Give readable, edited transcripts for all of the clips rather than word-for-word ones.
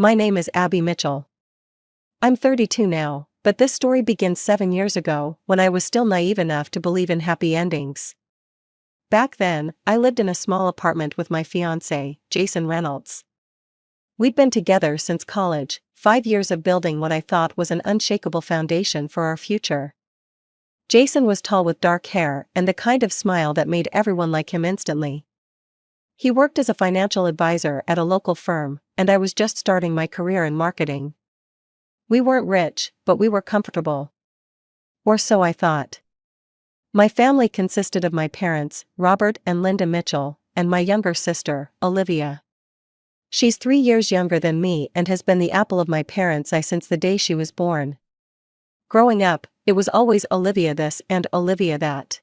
My name is Abby Mitchell. I'm 32 now, but this story begins 7 years ago, when I was still naive enough to believe in happy endings. Back then, I lived in a small apartment with my fiance, Jason Reynolds. We'd been together since college, 5 years of building what I thought was an unshakable foundation for our future. Jason was tall with dark hair and the kind of smile that made everyone like him instantly. He worked as a financial advisor at a local firm, and I was just starting my career in marketing. We weren't rich, but we were comfortable. Or so I thought. My family consisted of my parents, Robert and Linda Mitchell, and my younger sister, Olivia. She's 3 years younger than me and has been the apple of my parents' eye since the day she was born. Growing up, it was always Olivia this and Olivia that.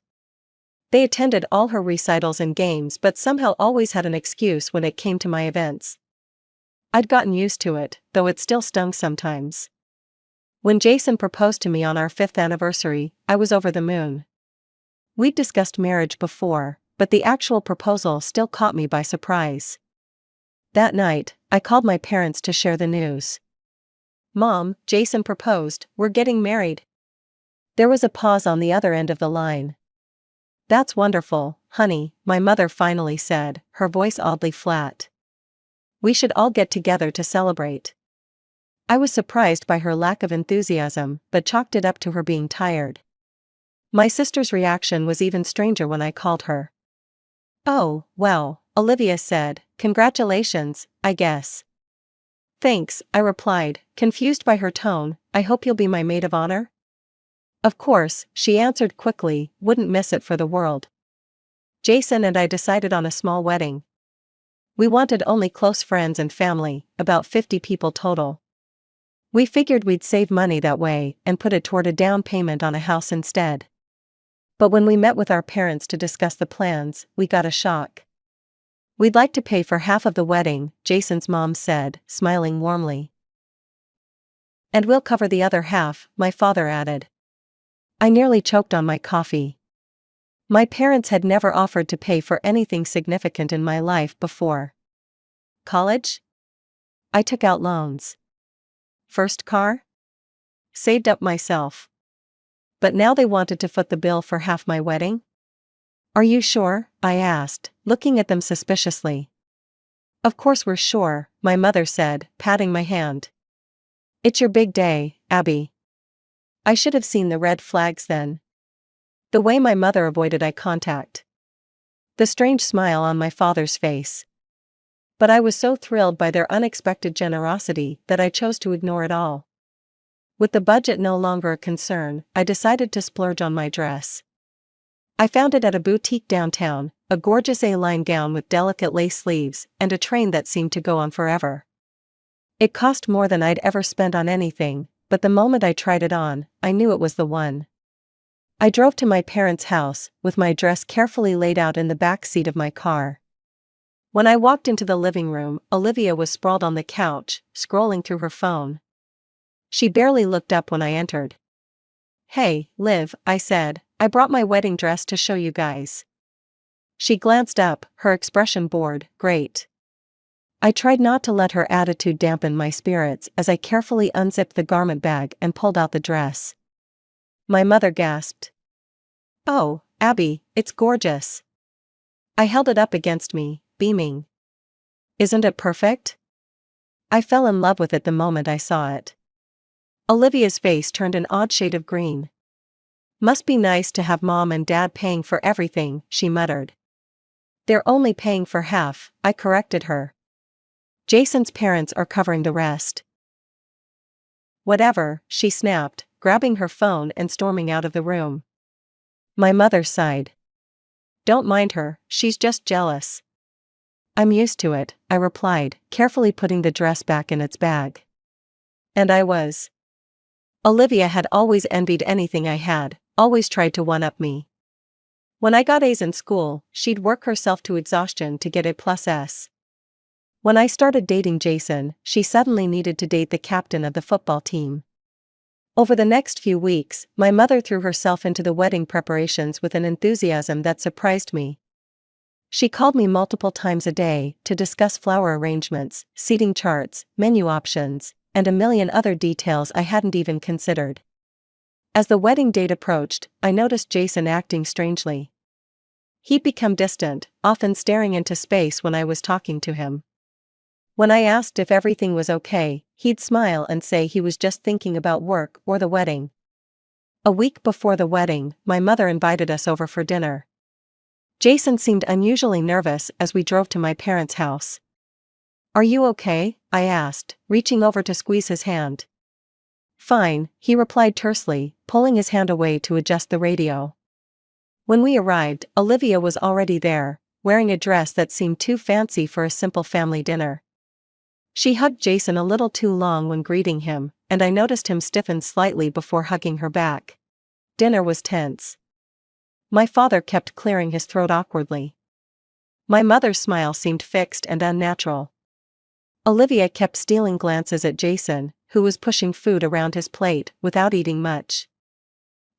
They attended all her recitals and games but somehow always had an excuse when it came to my events. I'd gotten used to it, though it still stung sometimes. When Jason proposed to me on our 5th anniversary, I was over the moon. We'd discussed marriage before, but the actual proposal still caught me by surprise. That night, I called my parents to share the news. "Mom, Jason proposed, we're getting married." There was a pause on the other end of the line. "That's wonderful, honey," my mother finally said, her voice oddly flat. "We should all get together to celebrate." I was surprised by her lack of enthusiasm, but chalked it up to her being tired. My sister's reaction was even stranger when I called her. "Oh, well," Olivia said, "congratulations, I guess." "Thanks," I replied, confused by her tone. "I hope you'll be my maid of honor?" "Of course," she answered quickly, "wouldn't miss it for the world." Jason and I decided on a small wedding. We wanted only close friends and family, about 50 people total. We figured we'd save money that way and put it toward a down payment on a house instead. But when we met with our parents to discuss the plans, we got a shock. "We'd like to pay for half of the wedding," Jason's mom said, smiling warmly. "And we'll cover the other half," my father added. I nearly choked on my coffee. My parents had never offered to pay for anything significant in my life before. College? I took out loans. First car? Saved up myself. But now they wanted to foot the bill for half my wedding? "Are you sure?" I asked, looking at them suspiciously. "Of course we're sure," my mother said, patting my hand. "It's your big day, Abby." I should have seen the red flags then. The way my mother avoided eye contact. The strange smile on my father's face. But I was so thrilled by their unexpected generosity that I chose to ignore it all. With the budget no longer a concern, I decided to splurge on my dress. I found it at a boutique downtown, a gorgeous A-line gown with delicate lace sleeves and a train that seemed to go on forever. It cost more than I'd ever spent on anything, but the moment I tried it on, I knew it was the one. I drove to my parents' house, with my dress carefully laid out in the back seat of my car. When I walked into the living room, Olivia was sprawled on the couch, scrolling through her phone. She barely looked up when I entered. "Hey, Liv," I said, "I brought my wedding dress to show you guys." She glanced up, her expression bored. "Great." I tried not to let her attitude dampen my spirits as I carefully unzipped the garment bag and pulled out the dress. My mother gasped. "Oh, Abby, it's gorgeous." I held it up against me, beaming. "Isn't it perfect?" I fell in love with it the moment I saw it. Olivia's face turned an odd shade of green. "Must be nice to have mom and dad paying for everything," she muttered. "They're only paying for half," I corrected her. "Jason's parents are covering the rest." "Whatever," she snapped, grabbing her phone and storming out of the room. My mother sighed. "Don't mind her, she's just jealous." "I'm used to it," I replied, carefully putting the dress back in its bag. And I was. Olivia had always envied anything I had, always tried to one-up me. When I got A's in school, she'd work herself to exhaustion to get A+S. When I started dating Jason, she suddenly needed to date the captain of the football team. Over the next few weeks, my mother threw herself into the wedding preparations with an enthusiasm that surprised me. She called me multiple times a day to discuss flower arrangements, seating charts, menu options, and a million other details I hadn't even considered. As the wedding date approached, I noticed Jason acting strangely. He'd become distant, often staring into space when I was talking to him. When I asked if everything was okay, he'd smile and say he was just thinking about work or the wedding. A week before the wedding, my mother invited us over for dinner. Jason seemed unusually nervous as we drove to my parents' house. "Are you okay?" I asked, reaching over to squeeze his hand. "Fine," he replied tersely, pulling his hand away to adjust the radio. When we arrived, Olivia was already there, wearing a dress that seemed too fancy for a simple family dinner. She hugged Jason a little too long when greeting him, and I noticed him stiffen slightly before hugging her back. Dinner was tense. My father kept clearing his throat awkwardly. My mother's smile seemed fixed and unnatural. Olivia kept stealing glances at Jason, who was pushing food around his plate without eating much.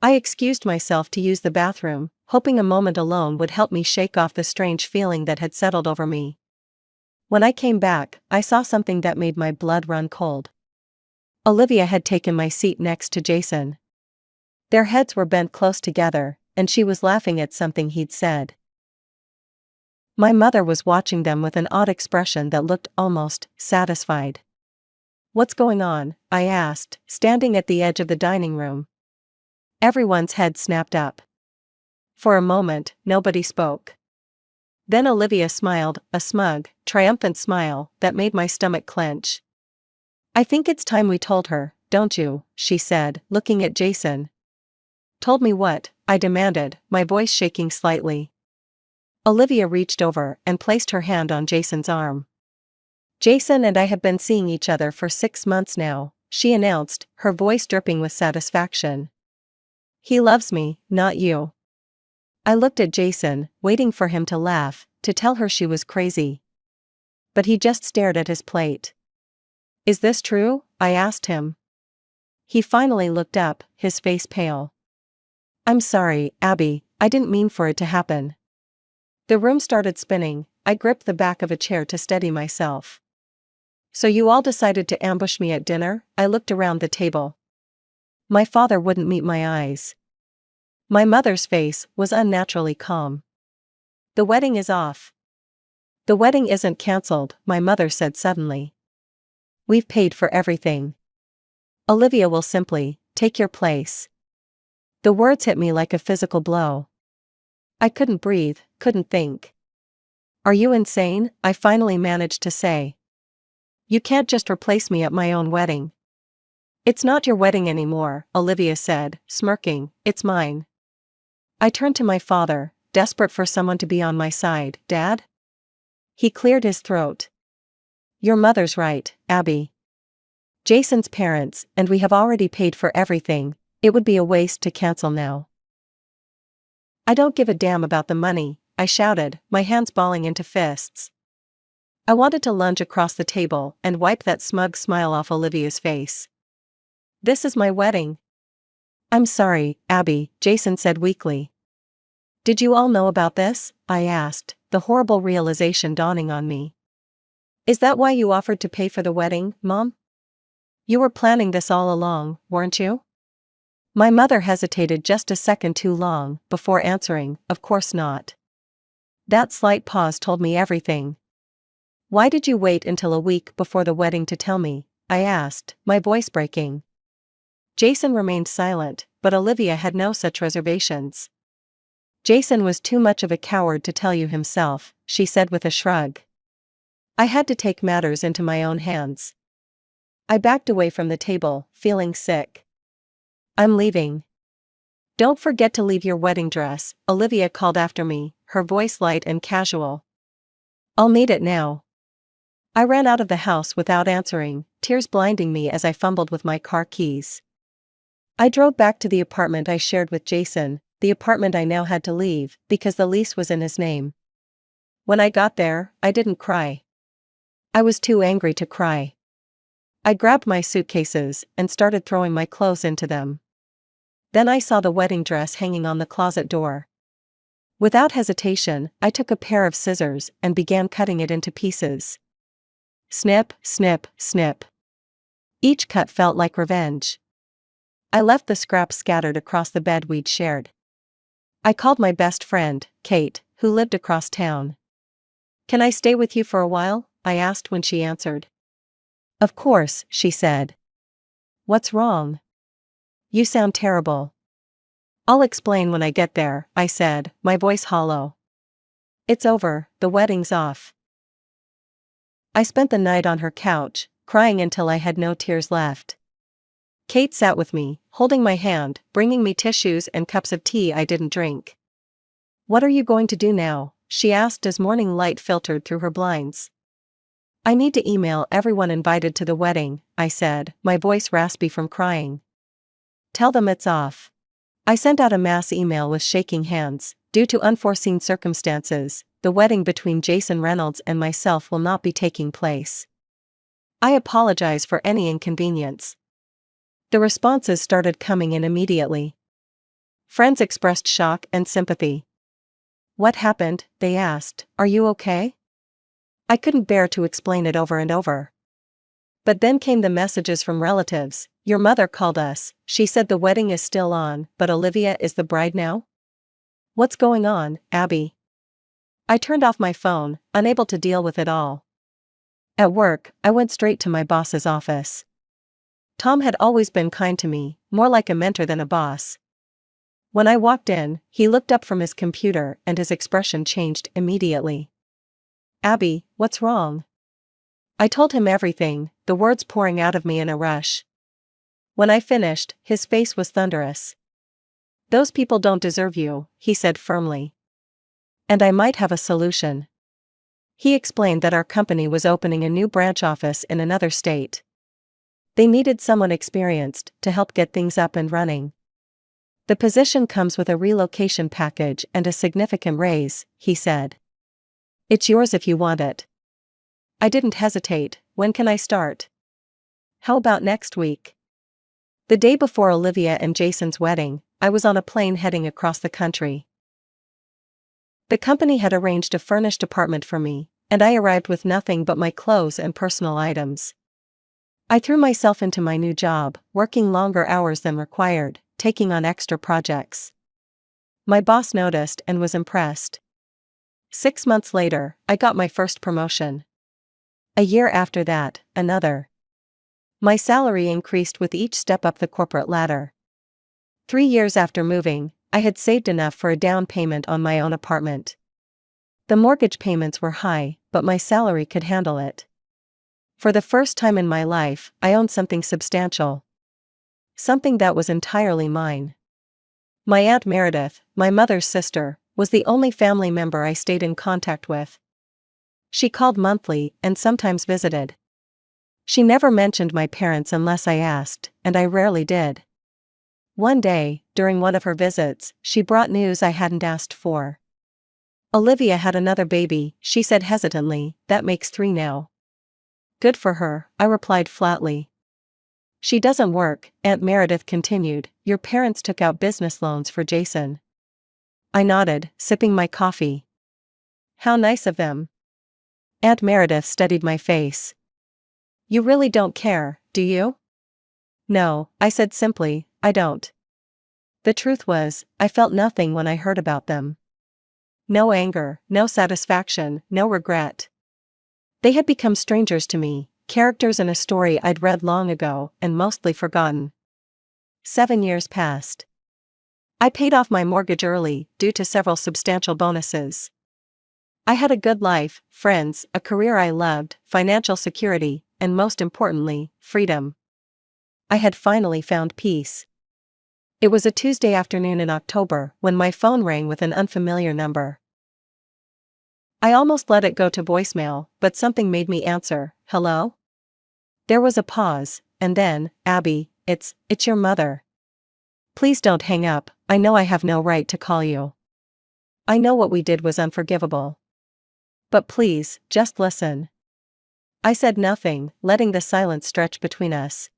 I excused myself to use the bathroom, hoping a moment alone would help me shake off the strange feeling that had settled over me. When I came back, I saw something that made my blood run cold. Olivia had taken my seat next to Jason. Their heads were bent close together, and she was laughing at something he'd said. My mother was watching them with an odd expression that looked almost satisfied. "What's going on?" I asked, standing at the edge of the dining room. Everyone's head snapped up. For a moment, nobody spoke. Then Olivia smiled, a smug, triumphant smile that made my stomach clench. "I think it's time we told her, don't you?" she said, looking at Jason. "Told me what?" I demanded, my voice shaking slightly. Olivia reached over and placed her hand on Jason's arm. "Jason and I have been seeing each other for 6 months now," she announced, her voice dripping with satisfaction. "He loves me, not you." I looked at Jason, waiting for him to laugh, to tell her she was crazy. But he just stared at his plate. "Is this true?" I asked him. He finally looked up, his face pale. "I'm sorry, Abby, I didn't mean for it to happen." The room started spinning. I gripped the back of a chair to steady myself. "So you all decided to ambush me at dinner?" I looked around the table. My father wouldn't meet my eyes. My mother's face was unnaturally calm. "The wedding is off." "The wedding isn't cancelled," my mother said suddenly. "We've paid for everything. Olivia will simply take your place." The words hit me like a physical blow. I couldn't breathe, couldn't think. "Are you insane?" I finally managed to say. "You can't just replace me at my own wedding." "It's not your wedding anymore," Olivia said, smirking, "it's mine." I turned to my father, desperate for someone to be on my side. "Dad?" He cleared his throat. "Your mother's right, Abby. Jason's parents, and we have already paid for everything. It would be a waste to cancel now." "I don't give a damn about the money," I shouted, my hands balling into fists. I wanted to lunge across the table and wipe that smug smile off Olivia's face. "This is my wedding." "I'm sorry, Abby," Jason said weakly. "Did you all know about this?" I asked, the horrible realization dawning on me. "Is that why you offered to pay for the wedding, Mom? You were planning this all along, weren't you?" My mother hesitated just a second too long before answering, "Of course not." That slight pause told me everything. "Why did you wait until a week before the wedding to tell me?" I asked, my voice breaking. Jason remained silent, but Olivia had no such reservations. "Jason was too much of a coward to tell you himself," she said with a shrug. I had to take matters into my own hands. I backed away from the table, feeling sick. "I'm leaving." "Don't forget to leave your wedding dress," Olivia called after me, her voice light and casual. "I'll need it now." I ran out of the house without answering, tears blinding me as I fumbled with my car keys. I drove back to the apartment I shared with Jason, the apartment I now had to leave because the lease was in his name. When I got there, I didn't cry. I was too angry to cry. I grabbed my suitcases and started throwing my clothes into them. Then I saw the wedding dress hanging on the closet door. Without hesitation, I took a pair of scissors and began cutting it into pieces. Snip, snip, snip. Each cut felt like revenge. I left the scraps scattered across the bed we'd shared. I called my best friend, Kate, who lived across town. "Can I stay with you for a while?" I asked when she answered. "Of course," she said. "What's wrong? You sound terrible." "I'll explain when I get there," I said, my voice hollow. "It's over, the wedding's off." I spent the night on her couch, crying until I had no tears left. Kate sat with me, holding my hand, bringing me tissues and cups of tea I didn't drink. "What are you going to do now?" she asked as morning light filtered through her blinds. "I need to email everyone invited to the wedding," I said, my voice raspy from crying. "Tell them it's off." I sent out a mass email with shaking hands. "Due to unforeseen circumstances, the wedding between Jason Reynolds and myself will not be taking place. I apologize for any inconvenience." The responses started coming in immediately. Friends expressed shock and sympathy. "What happened?" they asked. "Are you okay?" I couldn't bear to explain it over and over. But then came the messages from relatives. "Your mother called us, she said the wedding is still on, but Olivia is the bride now? What's going on, Abby?" I turned off my phone, unable to deal with it all. At work, I went straight to my boss's office. Tom had always been kind to me, more like a mentor than a boss. When I walked in, he looked up from his computer and his expression changed immediately. "Abby, what's wrong?" I told him everything, the words pouring out of me in a rush. When I finished, his face was thunderous. "Those people don't deserve you," he said firmly. And I might have a solution. He explained that our company was opening a new branch office in another state. They needed someone experienced to help get things up and running. "The position comes with a relocation package and a significant raise," he said. "It's yours if you want it." I didn't hesitate. "When can I start?" "How about next week?" The day before Olivia and Jason's wedding, I was on a plane heading across the country. The company had arranged a furnished apartment for me, and I arrived with nothing but my clothes and personal items. I threw myself into my new job, working longer hours than required, taking on extra projects. My boss noticed and was impressed. 6 months later, I got my first promotion. A year after that, another. My salary increased with each step up the corporate ladder. 3 years after moving, I had saved enough for a down payment on my own apartment. The mortgage payments were high, but my salary could handle it. For the first time in my life, I owned something substantial. Something that was entirely mine. My Aunt Meredith, my mother's sister, was the only family member I stayed in contact with. She called monthly and sometimes visited. She never mentioned my parents unless I asked, and I rarely did. One day, during one of her visits, she brought news I hadn't asked for. "Olivia had another baby," she said hesitantly. "That makes 3 now." "Good for her," I replied flatly. "She doesn't work," Aunt Meredith continued. "Your parents took out business loans for Jason." I nodded, sipping my coffee. "How nice of them." Aunt Meredith studied my face. "You really don't care, do you?" "No," I said simply, "I don't." The truth was, I felt nothing when I heard about them. No anger, no satisfaction, no regret. They had become strangers to me, characters in a story I'd read long ago and mostly forgotten. 7 years passed. I paid off my mortgage early, due to several substantial bonuses. I had a good life, friends, a career I loved, financial security, and most importantly, freedom. I had finally found peace. It was a Tuesday afternoon in October when my phone rang with an unfamiliar number. I almost let it go to voicemail, but something made me answer. "Hello?" There was a pause, and then, "Abby, it's your mother. Please don't hang up, I know I have no right to call you. I know what we did was unforgivable. But please, just listen." I said nothing, letting the silence stretch between us.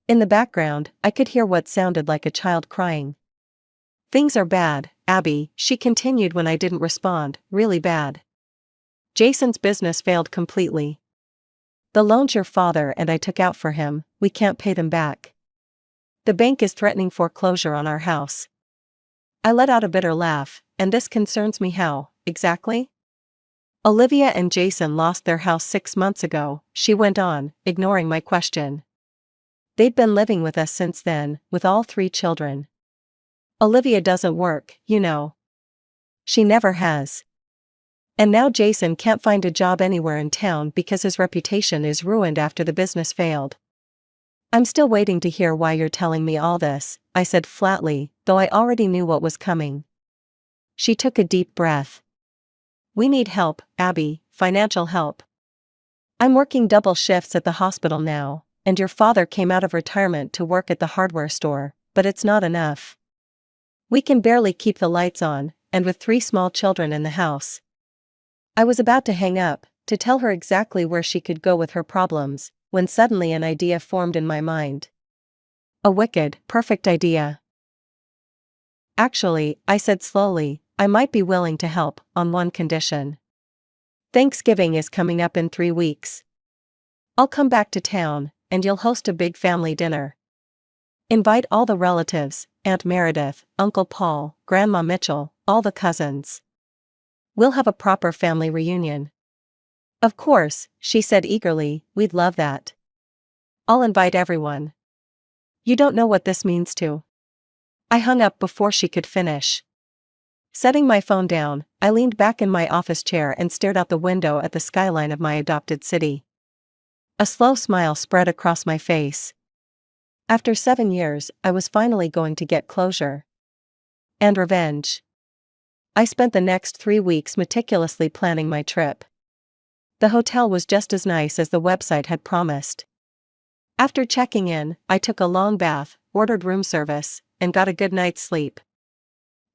In the background, I could hear what sounded like a child crying. Things are bad, Abby, she continued when I didn't respond, really bad. Jason's business failed completely. The loans your father and I took out for him, we can't pay them back. The bank is threatening foreclosure on our house. I let out a bitter laugh, and this concerns me how, exactly? Olivia and Jason lost their house 6 months ago, she went on, ignoring my question. They'd been living with us since then, with all 3 children. Olivia doesn't work, you know. She never has. And now Jason can't find a job anywhere in town because his reputation is ruined after the business failed. I'm still waiting to hear why you're telling me all this, I said flatly, though I already knew what was coming. She took a deep breath. We need help, Abby, financial help. I'm working double shifts at the hospital now, and your father came out of retirement to work at the hardware store, but it's not enough. We can barely keep the lights on, and with 3 small children in the house. I was about to hang up, to tell her exactly where she could go with her problems, when suddenly an idea formed in my mind. A wicked, perfect idea. Actually, I said slowly, I might be willing to help, on one condition. Thanksgiving is coming up in 3 weeks. I'll come back to town, and you'll host a big family dinner. Invite all the relatives, Aunt Meredith, Uncle Paul, Grandma Mitchell, all the cousins. We'll have a proper family reunion. Of course, she said eagerly, we'd love that. I'll invite everyone. You don't know what this means to. I hung up before she could finish. Setting my phone down, I leaned back in my office chair and stared out the window at the skyline of my adopted city. A slow smile spread across my face. After 7 years, I was finally going to get closure. And revenge. I spent the next 3 weeks meticulously planning my trip. The hotel was just as nice as the website had promised. After checking in, I took a long bath, ordered room service, and got a good night's sleep.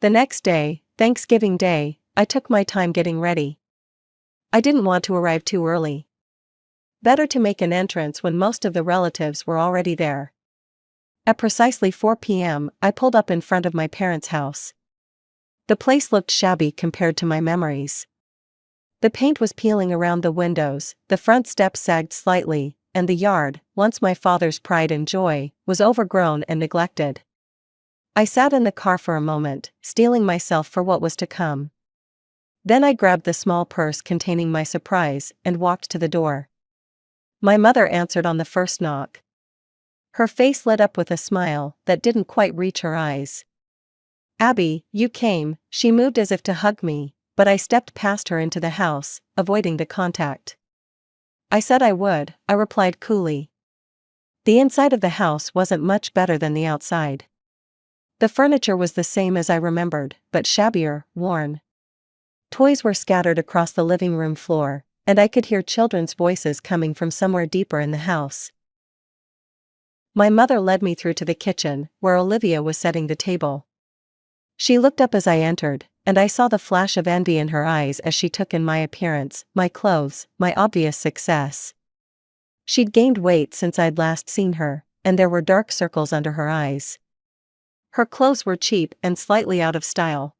The next day, Thanksgiving Day, I took my time getting ready. I didn't want to arrive too early. Better to make an entrance when most of the relatives were already there. At precisely 4 p.m., I pulled up in front of my parents' house. The place looked shabby compared to my memories. The paint was peeling around the windows, the front steps sagged slightly, and the yard, once my father's pride and joy, was overgrown and neglected. I sat in the car for a moment, steeling myself for what was to come. Then I grabbed the small purse containing my surprise and walked to the door. My mother answered on the first knock. Her face lit up with a smile that didn't quite reach her eyes. Abby, you came, she moved as if to hug me, but I stepped past her into the house, avoiding the contact. I said I would, I replied coolly. The inside of the house wasn't much better than the outside. The furniture was the same as I remembered, but shabbier, worn. Toys were scattered across the living room floor, and I could hear children's voices coming from somewhere deeper in the house. My mother led me through to the kitchen, where Olivia was setting the table. She looked up as I entered, and I saw the flash of envy in her eyes as she took in my appearance, my clothes, my obvious success. She'd gained weight since I'd last seen her, and there were dark circles under her eyes. Her clothes were cheap and slightly out of style.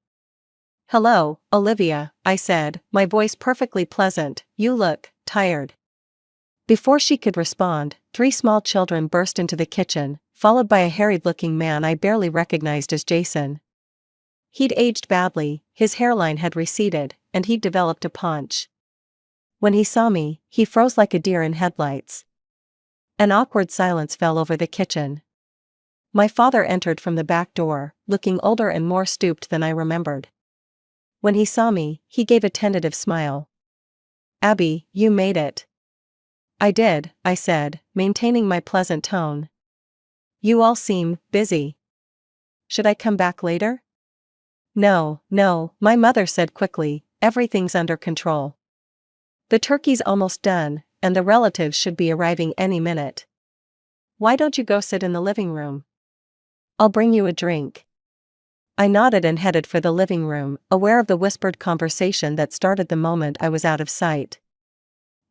Hello, Olivia, I said, my voice perfectly pleasant, you look tired. Before she could respond, 3 small children burst into the kitchen, followed by a harried-looking man I barely recognized as Jason. He'd aged badly, his hairline had receded, and he'd developed a paunch. When he saw me, he froze like a deer in headlights. An awkward silence fell over the kitchen. My father entered from the back door, looking older and more stooped than I remembered. When he saw me, he gave a tentative smile. Abby, you made it. I did, I said, maintaining my pleasant tone. You all seem busy. Should I come back later? No, my mother said quickly, everything's under control. The turkey's almost done, and the relatives should be arriving any minute. Why don't you go sit in the living room? I'll bring you a drink. I nodded and headed for the living room, aware of the whispered conversation that started the moment I was out of sight.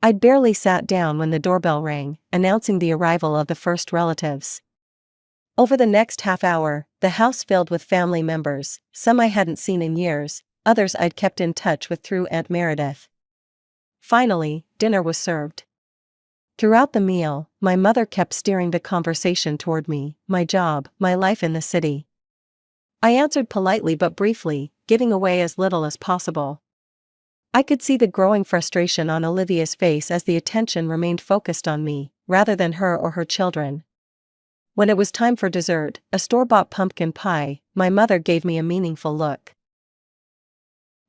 I'd barely sat down when the doorbell rang, announcing the arrival of the first relatives. Over the next half hour, the house filled with family members, some I hadn't seen in years, others I'd kept in touch with through Aunt Meredith. Finally, dinner was served. Throughout the meal, my mother kept steering the conversation toward me, my job, my life in the city. I answered politely but briefly, giving away as little as possible. I could see the growing frustration on Olivia's face as the attention remained focused on me, rather than her or her children. When it was time for dessert, a store-bought pumpkin pie, my mother gave me a meaningful look.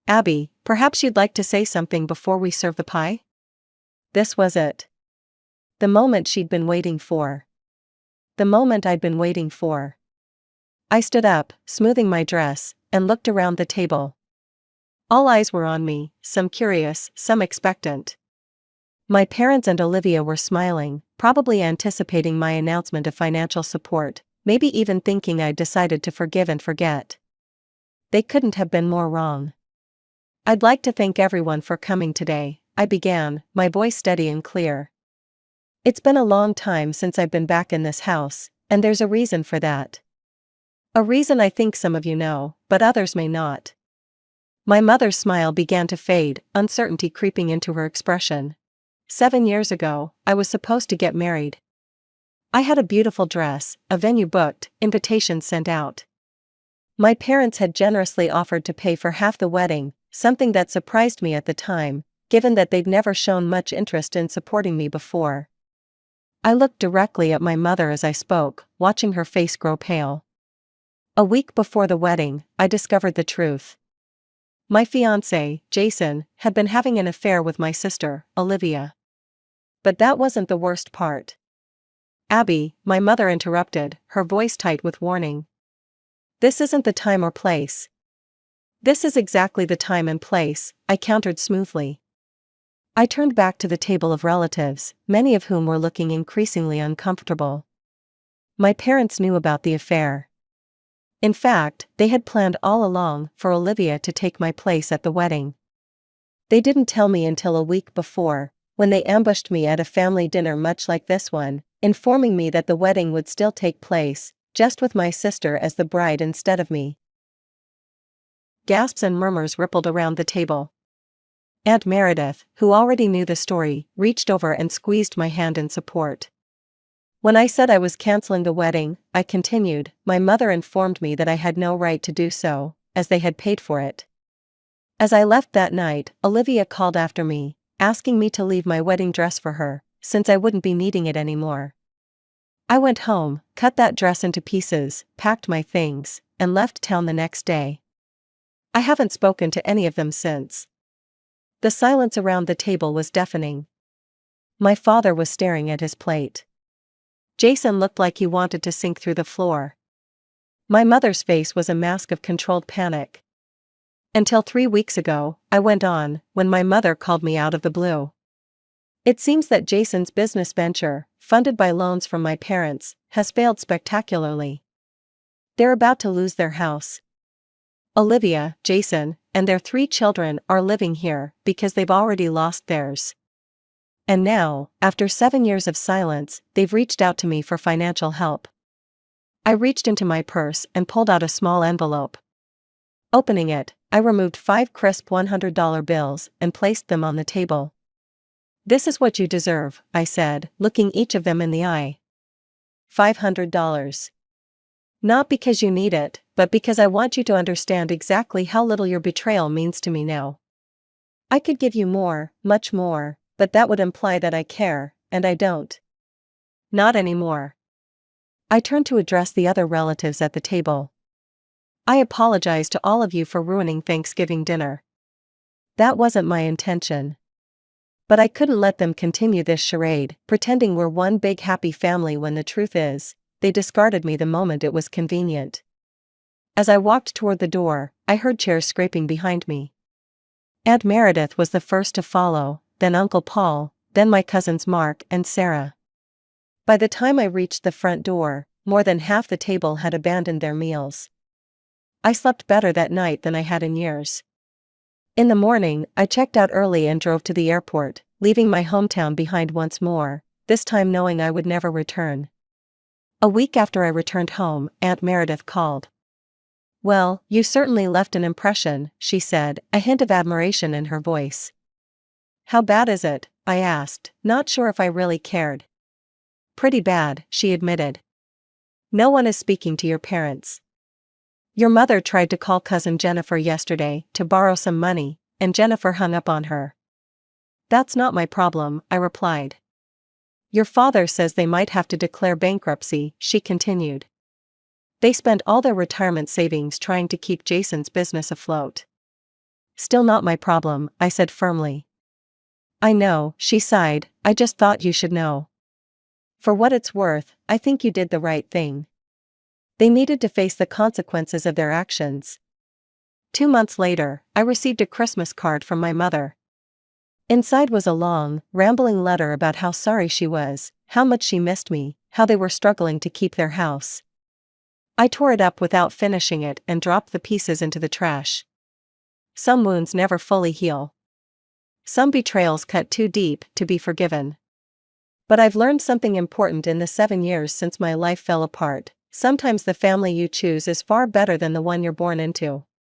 "Abby, perhaps you'd like to say something before we serve the pie?" This was it. The moment she'd been waiting for. The moment I'd been waiting for. I stood up, smoothing my dress, and looked around the table. All eyes were on me, some curious, some expectant. My parents and Olivia were smiling, probably anticipating my announcement of financial support, maybe even thinking I'd decided to forgive and forget. They couldn't have been more wrong. "I'd like to thank everyone for coming today," I began, my voice steady and clear. "It's been a long time since I've been back in this house, and there's a reason for that. A reason I think some of you know, but others may not." My mother's smile began to fade, uncertainty creeping into her expression. 7 years ago, I was supposed to get married. I had a beautiful dress, a venue booked, invitations sent out. My parents had generously offered to pay for half the wedding, something that surprised me at the time, given that they'd never shown much interest in supporting me before. I looked directly at my mother as I spoke, watching her face grow pale. A week before the wedding, I discovered the truth. My fiance, Jason, had been having an affair with my sister, Olivia. But that wasn't the worst part. "Abby," my mother interrupted, her voice tight with warning. "This isn't the time or place." "This is exactly the time and place," I countered smoothly. I turned back to the table of relatives, many of whom were looking increasingly uncomfortable. My parents knew about the affair. In fact, they had planned all along for Olivia to take my place at the wedding. They didn't tell me until a week before, when they ambushed me at a family dinner much like this one, informing me that the wedding would still take place, just with my sister as the bride instead of me. Gasps and murmurs rippled around the table. Aunt Meredith, who already knew the story, reached over and squeezed my hand in support. "When I said I was canceling the wedding," I continued, "my mother informed me that I had no right to do so, as they had paid for it. As I left that night, Olivia called after me, asking me to leave my wedding dress for her, since I wouldn't be needing it anymore. I went home, cut that dress into pieces, packed my things, and left town the next day. I haven't spoken to any of them since." The silence around the table was deafening. My father was staring at his plate. Jason looked like he wanted to sink through the floor. My mother's face was a mask of controlled panic. "Until 3 weeks ago," I went on, when my mother called me out of the blue. "It seems that Jason's business venture, funded by loans from my parents, has failed spectacularly. They're about to lose their house. Olivia, Jason, and their 3 children are living here because they've already lost theirs. And now, after 7 years of silence, they've reached out to me for financial help." I reached into my purse and pulled out a small envelope. Opening it, I removed 5 crisp $100 bills and placed them on the table. "This is what you deserve," I said, looking each of them in the eye. $500. Not because you need it, but because I want you to understand exactly how little your betrayal means to me now. I could give you more, much more, but that would imply that I care, and I don't. Not anymore." I turned to address the other relatives at the table. "I apologize to all of you for ruining Thanksgiving dinner. That wasn't my intention. But I couldn't let them continue this charade, pretending we're one big happy family when the truth is, they discarded me the moment it was convenient." As I walked toward the door, I heard chairs scraping behind me. Aunt Meredith was the first to follow, then Uncle Paul, then my cousins Mark and Sarah. By the time I reached the front door, more than half the table had abandoned their meals. I slept better that night than I had in years. In the morning, I checked out early and drove to the airport, leaving my hometown behind once more, this time knowing I would never return. A week after I returned home, Aunt Meredith called. "Well, you certainly left an impression," she said, a hint of admiration in her voice. "How bad is it?" I asked, not sure if I really cared. "Pretty bad," she admitted. "No one is speaking to your parents. Your mother tried to call cousin Jennifer yesterday to borrow some money, and Jennifer hung up on her." "That's not my problem," I replied. "Your father says they might have to declare bankruptcy," she continued. "They spent all their retirement savings trying to keep Jason's business afloat." "Still not my problem," I said firmly. "I know," she sighed, "I just thought you should know. For what it's worth, I think you did the right thing. They needed to face the consequences of their actions." 2 months later, I received a Christmas card from my mother. Inside was a long, rambling letter about how sorry she was, how much she missed me, how they were struggling to keep their house. I tore it up without finishing it and dropped the pieces into the trash. Some wounds never fully heal. Some betrayals cut too deep to be forgiven. But I've learned something important in the 7 years since my life fell apart. Sometimes the family you choose is far better than the one you're born into.